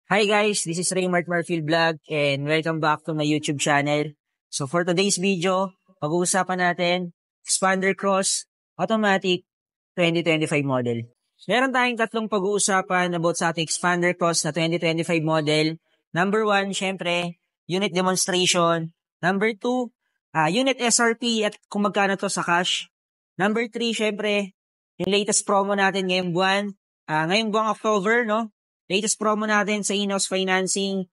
Hi guys, this is Raymart Marfield Vlog and welcome back to my YouTube channel. So for today's video, pag-uusapan natin Expander Cross Automatic 2025 model. Meron tayong tatlong pag-uusapan about sa ating Expander Cross na 2025 model. Number 1, syempre, unit demonstration. Number 2, unit SRP at kung magkano to sa cash. Number 3, syempre, yung latest promo natin ngayong buwan. Ngayong buwang October, no? Latest promo natin sa in-house financing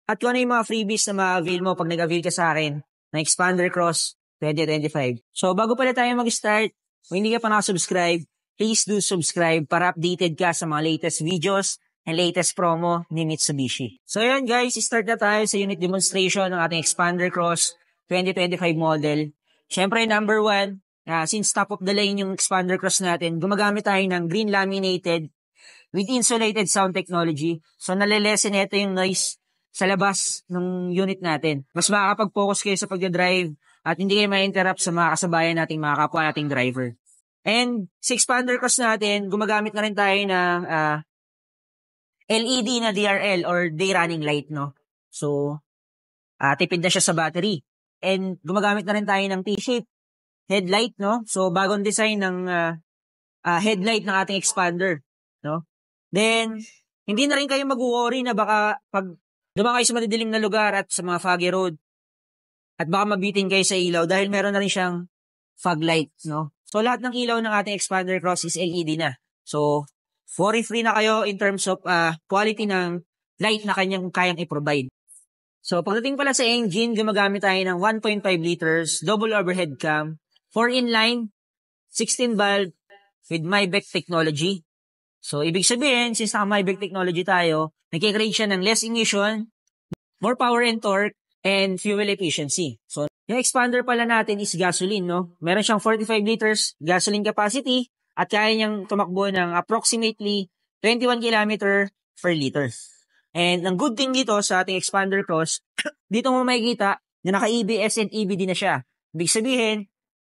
at kung ano yung mga freebies na ma-avail mo pag nag-avail ka sa akin ng Expander Cross 2025. So bago pala tayo mag-start, kung hindi ka pa nakasubscribe, please do subscribe para updated ka sa mga latest videos and latest promo ni Mitsubishi. So ayan guys, start na tayo sa unit demonstration ng ating Expander Cross 2025 model. Syempre number 1, since top of the line yung Expander Cross natin, gumagamit tayo ng green laminated with insulated sound technology. So, nalilesen ito yung noise sa labas ng unit natin. Mas makakapag-focus kayo sa pagdadrive at hindi kayo ma-interrupt sa mga kasabayan nating mga kapwa nating driver. And sa Expander Cross natin, gumagamit na rin tayo ng LED na DRL or day running light, no? So, tipid na siya sa battery. And gumagamit na rin tayo ng T-shape headlight, no? So, bagong design ng headlight ng ating Expander, no? Then, hindi na rin kayo mag-worry na baka pag dumaan kayo sa madidilim na lugar at sa mga foggy road at baka mabitin kayo sa ilaw dahil meron na rin siyang fog light, no? So, lahat ng ilaw ng ating Expander Cross is LED na. So, worry-free na kayo in terms of quality ng light na kanyang kayang i-provide. So, pagdating pala sa engine, gumagamit tayo ng 1.5 liters, double overhead cam, 4 inline, 16 valve with Maybach technology. So, ibig sabihin, since naka-Maybach technology tayo, nagkikreate siya ng less emission, more power and torque, and fuel efficiency. So, yung expander pala natin is gasoline, no? Meron siyang 45 liters gasoline capacity at kaya niyang tumakbo ng approximately 21 km per liter. And ang good thing dito sa ating Expander Cross, dito mo makikita na naka-ABS and EBD na siya. Ibig sabihin,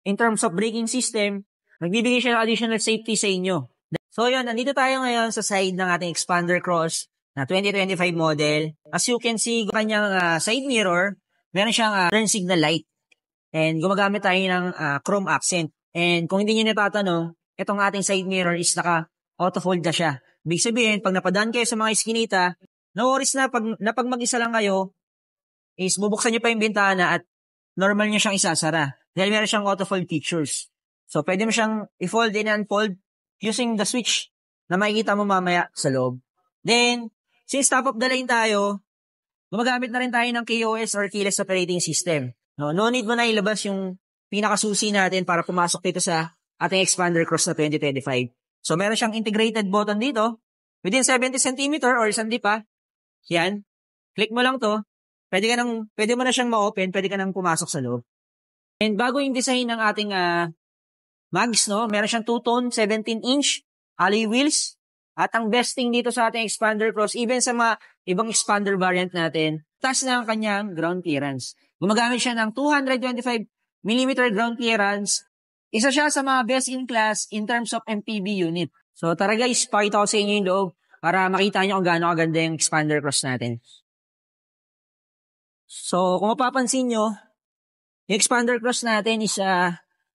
in terms of braking system, nagbibigay siya ng additional safety sa inyo. So yun, nandito tayo ngayon sa side ng ating Expander Cross na 2025 model. As you can see, kanyang side mirror, meron siyang turn signal light. And gumagamit tayo ng chrome accent. And kung hindi nyo natatanong, itong ating side mirror is naka-auto fold na siya. Ibig sabihin, pag napadaan kayo sa mga iskinita, no worries na pag mag-isa lang kayo, is bubuksan nyo pa yung bintana at normal nyo siyang isasara. Dahil meron siyang auto fold features. So pwede mo siyang i-fold and unfold using the switch na makikita mo mamaya sa loob. Then, since top of the line tayo, gumagamit na rin tayo ng KOS or keyless operating system. No need mo na ilabas yung pinakasusi natin para pumasok dito sa ating Expander Cross na 2025. So, meron siyang integrated button dito within 70 cm or sandi pa. Yan. Click mo lang to. Pwede mo na siyang ma-open, pwede ka nang pumasok sa loob. And bago yung design ng ating mags, no? Meron siyang two-tone, 17-inch alloy wheels. At ang best thing dito sa ating Expander Cross, even sa mga ibang Expander variant natin, taas na ang kanyang ground clearance. Gumagamit siya ng 225mm ground clearance. Isa siya sa mga best in class in terms of MPV unit. So tara guys, pakita ko sa inyo yung loob para makita nyo kung gaano kaganda yung Expander Cross natin. So kung mapapansin nyo, yung Expander Cross natin is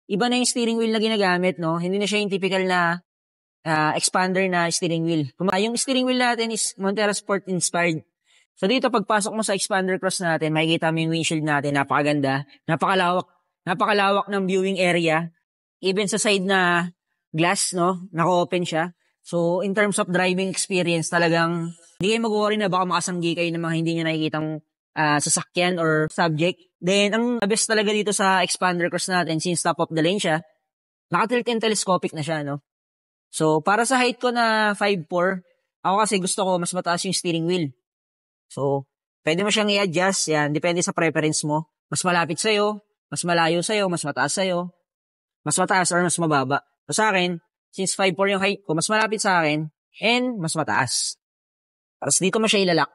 iba na yung steering wheel na ginagamit, no? Hindi na siya yung typical na expander na steering wheel. Yung steering wheel natin is Montero Sport inspired. So dito, pagpasok mo sa Expander Cross natin, makikita mo yung windshield natin, napakaganda, napakalawak ng viewing area. Even sa side na glass, no? Naka-open siya. So in terms of driving experience, talagang hindi kayo mag-worry na baka makasanggi kayo ng mga hindi nyo nakikitang sasakyan or subject. Then, ang best talaga dito sa Expander Cross natin, since top of the lane siya, naka-tilt and telescopic na siya, no? So, para sa height ko na 5'4", ako kasi gusto ko mas mataas yung steering wheel. So, pwede mo siyang i-adjust, yan, depende sa preference mo. Mas malapit sa'yo, mas malayo sa'yo, mas mataas sa'yo, mas mataas or mas mababa. So, sa akin, since 5'4" yung height ko, mas malapit sa akin, and mas mataas. Tapos dito mo siya ilalak.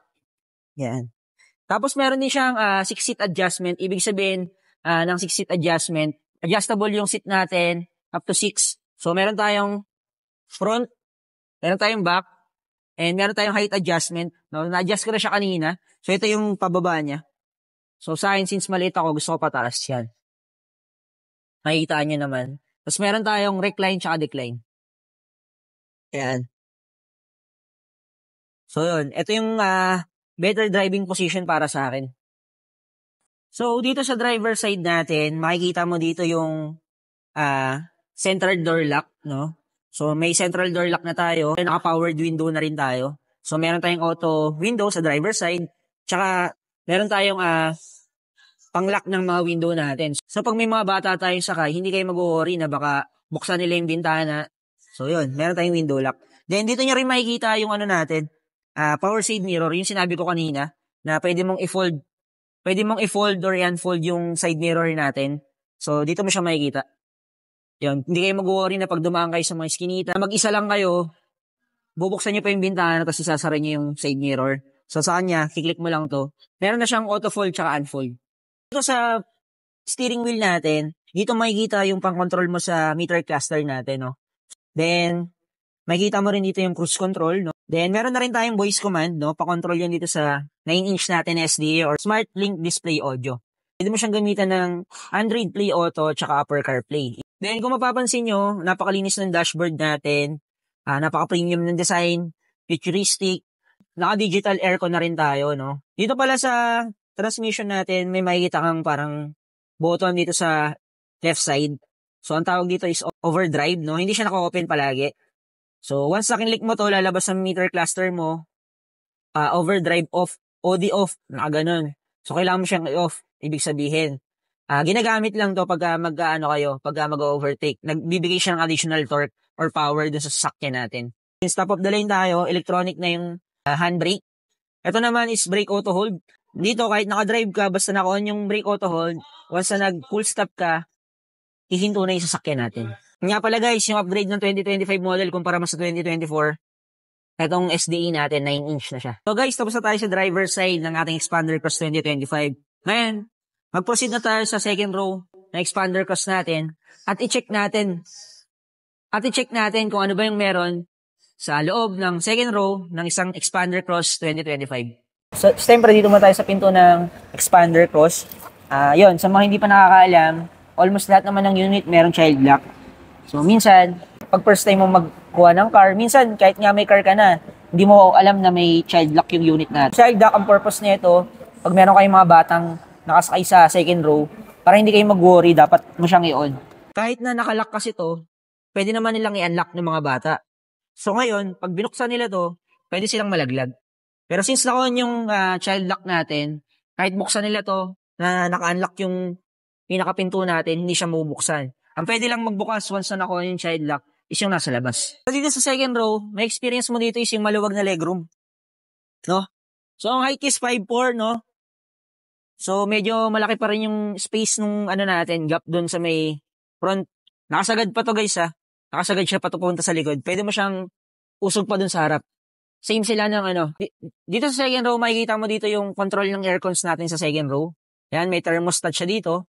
Yan. Tapos meron din siyang 6-seat adjustment. Ibig sabihin ng 6-seat adjustment, adjustable yung seat natin up to 6. So meron tayong front, meron tayong back, And meron tayong height adjustment. No? Na-adjust ko na siya kanina. So, ito yung pababa niya. So, sa akin, since maliit ako, gusto ko pataas yan. Makikita niyo naman. Tapos, meron tayong recline tsaka decline. Ayan. So, yun. Ito yung better driving position para sa akin. So, dito sa driver side natin, makikita mo dito yung central door lock, no? So, may central door lock na tayo. Naka-powered window na rin tayo. So, meron tayong auto window sa driver side. Tsaka, meron tayong pang-lock ng mga window natin. So, pag may mga bata tayong sakay, hindi kayo mag-worry na baka buksan nila yung bintana. So, yun. Meron tayong window lock. Then, dito nyo rin makikita yung ano natin, power side mirror. Yung sinabi ko kanina, na pwede mong i-fold or i-unfold yung side mirror natin. So, dito mo siya makikita. Yun, hindi kayo mag-worry na pag dumaan kayo sa mga iskinita. Mag-isa lang kayo, bubuksan nyo pa yung bintana tapos isasara nyo yung side mirror. So sa kanya, kiklik mo lang to. Meron na siyang auto-fold tsaka unfold. Dito sa steering wheel natin, dito makikita yung pang-control mo sa meter cluster natin, no? Then, makikita mo rin dito yung cruise control, no? Then, meron na rin tayong voice command, no? Pa-control yan dito sa 9-inch natin SDA or Smart Link Display Audio. Pwede mo siyang gamitan ng Android Play Auto tsaka Apple CarPlay. Then, kung mapapansin nyo, napakalinis ng dashboard natin, napaka-premium ng design, futuristic, naka-digital aircon na rin tayo, no? Dito pala sa transmission natin, may makikita kang parang button dito sa left side. So, ang tawag dito is overdrive, no? Hindi siya naka-open palagi. So, once na-click mo to, lalabas ang meter cluster mo, overdrive off, OD off, nakaganon. So, kailangan mo siyang i-off, ibig sabihin. Ginagamit lang to pag mag-overtake. Nagbibigay siya ng additional torque or power dun sa sasakyan natin. Since top of the line tayo, electronic na yung handbrake. Ito naman is brake auto hold. Dito, kahit naka-drive ka, basta naka-on yung brake auto hold, once na nag-full stop ka, hihinto na yung sasakyan natin. Nga pala guys, yung upgrade ng 2025 model kumpara mo sa 2024, itong SDE natin, 9-inch na siya. So guys, tapos na tayo sa driver side ng ating Expander Cross 2025. Ngayon, mag-proceed na tayo sa second row na Expander Cross natin at i-check natin kung ano ba yung meron sa loob ng second row ng isang Expander Cross 2025. So, siyempre dito muna tayo sa pinto ng Expander Cross. Yun, sa mga hindi pa nakakaalam, almost lahat naman ng unit meron child lock. So, minsan, pag first time mo magkuha ng car, minsan kahit nga may car ka na, hindi mo alam na may child lock yung unit natin. Child lock, ang purpose nito, pag meron kayong mga batang nakasakay sa second row, para hindi kayo mag-worry, dapat mo siyang i-on. Kahit na nakalock kasi to, pwede naman nilang i-unlock ng mga bata. So ngayon, pag binuksan nila to, pwede silang malaglag. Pero since naka-on yung child lock natin, kahit buksan nila to, na naka-unlock yung pinakapinto natin, hindi siya mabubuksan. Ang pwede lang magbukas once na naka-on yung child lock, is yung nasa labas. So dito sa second row, may experience mo dito is yung maluwag na legroom. No? So ang height is 5'4", no? So, medyo malaki pa rin yung space nung natin, gap doon sa may front. Nakasagad pa to guys Nakasagad siya patunta sa likod. Pwede mo siyang usog pa doon sa harap. Same sila ng Dito sa second row, makikita mo dito yung control ng aircons natin sa second row. Yan, may thermostat siya dito.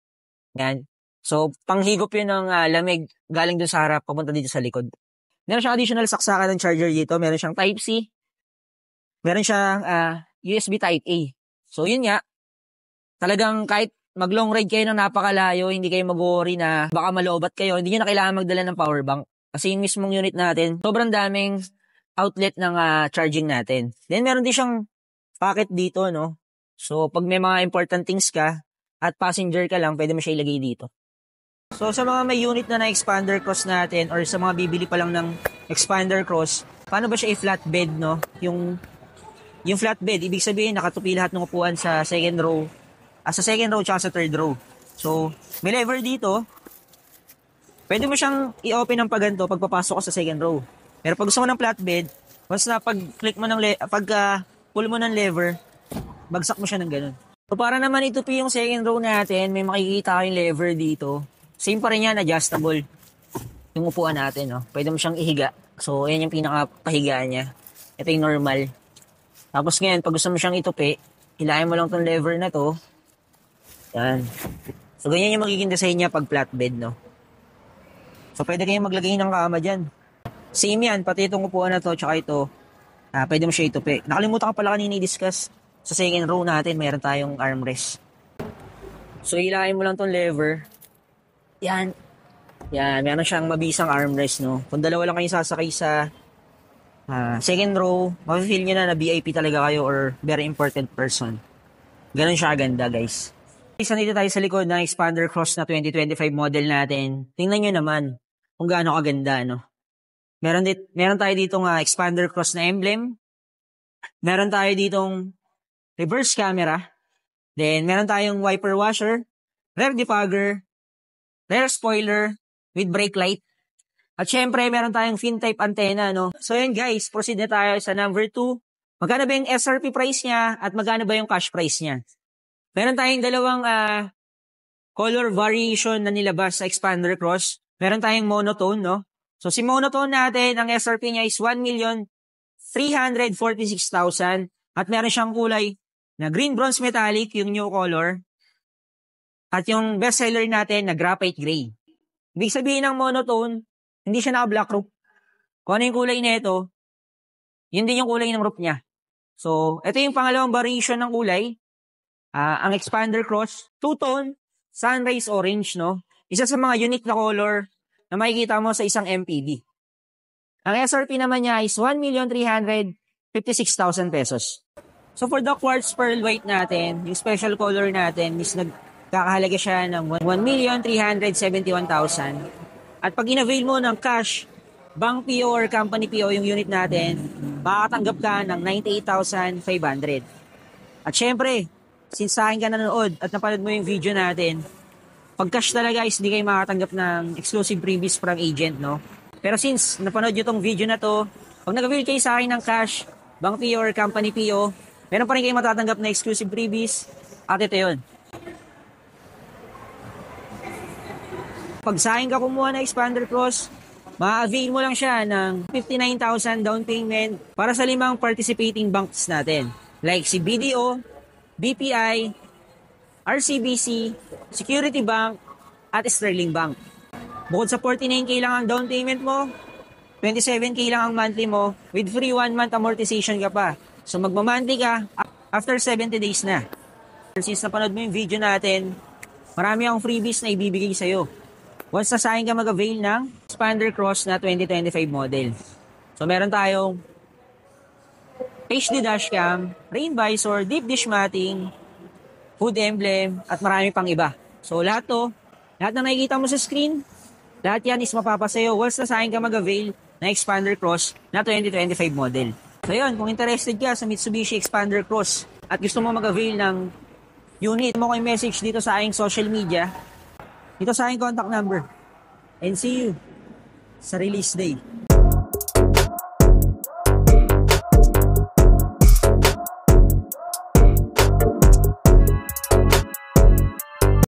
Yan. So, panghigop yun ng lamig galing doon sa harap, papunta dito sa likod. Meron siyang additional saksakan ng charger dito. Meron siyang Type-C. Meron siyang USB Type-A. So, yun nga. Talagang kahit mag-long ride kayo ng napakalayo, hindi kayo mag-worry na baka maloobat kayo, hindi nyo na kailangan magdala ng power bank. Kasi yung mismong unit natin, sobrang daming outlet ng charging natin. Then meron din siyang pocket dito, no? So pag may mga important things ka at passenger ka lang, pwede mo siya ilagay dito. So sa mga may unit na Expander Cross natin or sa mga bibili pa lang ng Expander Cross, paano ba siya i-flatbed, no? Yung flatbed, ibig sabihin nakatupi lahat ng upuan sa second row. Sa second row tsaka sa third row. So, may lever dito. Pwede mo siyang i-open ng paganto pag papasok ka sa second row. Pero pag gusto mo ng flatbed, once na pag-click mo pull mo ng lever, bagsak mo siya ng ganun. So, para naman itupi yung second row natin, may makikita kayong lever dito. Same pa rin yan, adjustable. Yung upuan natin, no? Pwede mo siyang ihiga. So, yan yung pinaka-pahigaan niya. Ito yung normal. Tapos ngayon, pag gusto mo siyang itupi, hilahin mo lang tong lever na to. Yan. So, ganyan yung magiging design niya pag flatbed, no? So, pwede kayong maglagay ng kama dyan. Same yan, pati itong upuan na to, tsaka ito. Pwede mo siya itupi. Nakalimutan ko pala kanina i-discuss. Sa second row natin, meron tayong armrest. So, hilahin mo lang tong lever. Yan. Yan, meron siyang mabisang armrest, no? Kung dalawa lang kayo sasakay sa second row, mafe-feel nyo na VIP talaga kayo or very important person. Ganon siya ganda, guys. Isa dito tayo sa likod ng Expander Cross na 2025 model natin. Tingnan nyo naman kung gaano kaganda, no? Meron tayo ditong Expander Cross na emblem. Meron tayo ditong reverse camera. Then, meron tayong wiper washer, rear defogger, rear spoiler with brake light. At syempre, meron tayong fin-type antenna, no? So, yun guys, proceed na tayo sa number 2. Magkano ba yung SRP price niya at magkano ba yung cash price niya? Meron tayong dalawang color variation na nilabas sa Expander Cross. Meron tayong monotone, no? So, si monotone natin, ang SRP niya is 1,346,000 at meron siyang kulay na green bronze metallic, yung new color. At yung bestseller natin na graphite gray. Ibig sabihin ng monotone, hindi siya naka-black roof. Kung ano yung kulay nito, yun din yung kulay ng roof niya. So, ito yung pangalawang variation ng kulay. Ang Expander Cross, two-tone, sunrise orange, no? Isa sa mga unique na color na makikita mo sa isang MPV. Ang SRP naman niya is 1,356,000 pesos. So for the quartz pearl white natin, yung special color natin is nagkakahalaga siya ng 1,371,000. At pag in-avail mo ng cash, bank PO or company PO yung unit natin, makakatanggap ka ng 98,500. At syempre, since sa akin ka nanonood at napanood mo yung video natin, pag cash talaga is hindi kayo makakatanggap ng exclusive freebies from agent, no? Pero since napanood nyo tong video na to, pag nag-avail kayo sa akin ng cash, bank PO or company PO, meron pa rin kayong matatanggap na exclusive freebies at ito yun. Pag sa akin ka kumuha na Expander Cross, ma-avail mo lang siya ng 59,000 down payment para sa 5 participating banks natin. Like si BDO, BPI, RCBC, Security Bank, at Sterling Bank. Bukod sa 49K lang ang down payment mo, 27K lang ang monthly mo, with free 1 month amortization ka pa. So magmamonthly ka after 70 days na. Since napanood mo yung video natin, marami akong freebies na ibibigay sa'yo. Once na sa akin ka mag-avail ng Expander Cross na 2025 model. So meron tayong HD dashcam, rain visor, deep dish matting, hood emblem, at marami pang iba. So lahat na nakikita mo sa screen, lahat yan is mapapasayo once na sa akin ka mag-avail na Expander Cross na 2025 model. So yun, kung interested ka sa Mitsubishi Expander Cross at gusto mo mag-avail ng unit, mo ko yung message dito sa aking social media, dito sa aking contact number. And see you sa release day.